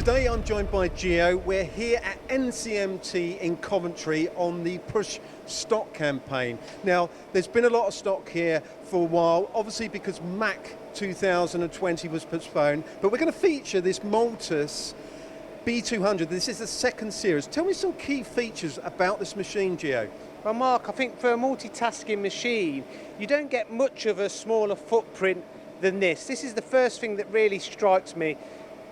Today I'm joined by Gio. We're here at NCMT in Coventry on the Push Stock campaign. Now, there's been a lot of stock here for a while, obviously because Mac 2020 was postponed, but we're going to feature this Multus B200. This is the second series. Tell me some key features about this machine, Gio. Well, Mark, I think for a multitasking machine, you don't get much of a smaller footprint than this. This is the first thing that really strikes me.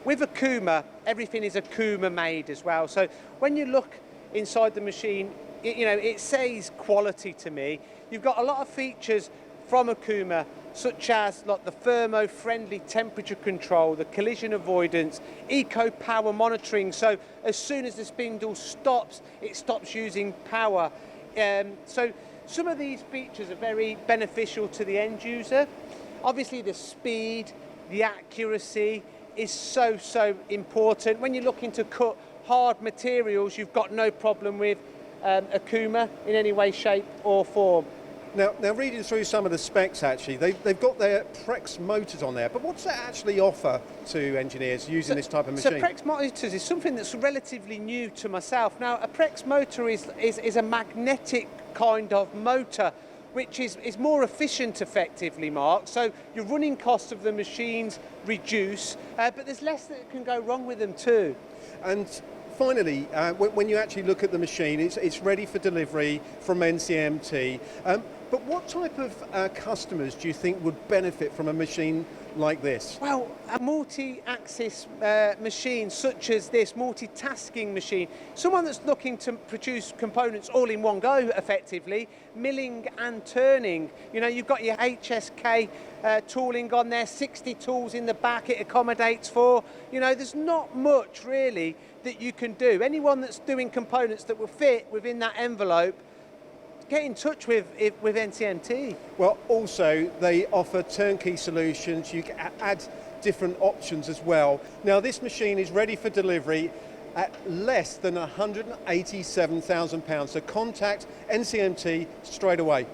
With Okuma, everything is Okuma made as well. So when you look inside the machine, it says quality to me. You've got a lot of features from Okuma, such as like the thermo-friendly temperature control, the collision avoidance, eco power monitoring. So as soon as the spindle stops, it stops using power. So some of these features are very beneficial to the end user. Obviously the speed, the accuracy is so important. When you're looking to cut hard materials, you've got no problem with Okuma in any way, shape or form. Now reading through some of the specs, actually, they've got their Prex motors on there, but what's that actually offer to engineers using this type of machine? So Prex motors is something that's relatively new to myself. Now, a Prex motor is a magnetic kind of motor, which is more efficient effectively, Mark. So your running costs of the machines reduce, but there's less that can go wrong with them too. And finally, when you actually look at the machine, it's ready for delivery from NCMT. But what type of customers do you think would benefit from a machine like this? Well, a multi-axis machine such as this, multitasking machine, someone that's looking to produce components all in one go effectively, milling and turning. You know, you've got your HSK tooling on there, 60 tools in the back it accommodates for. You know, there's not much really that you can do. Anyone that's doing components that will fit within that envelope, get in touch with NCMT. Well, also they offer turnkey solutions. You can add different options as well. Now this machine is ready for delivery at less than £187,000. So contact NCMT straight away.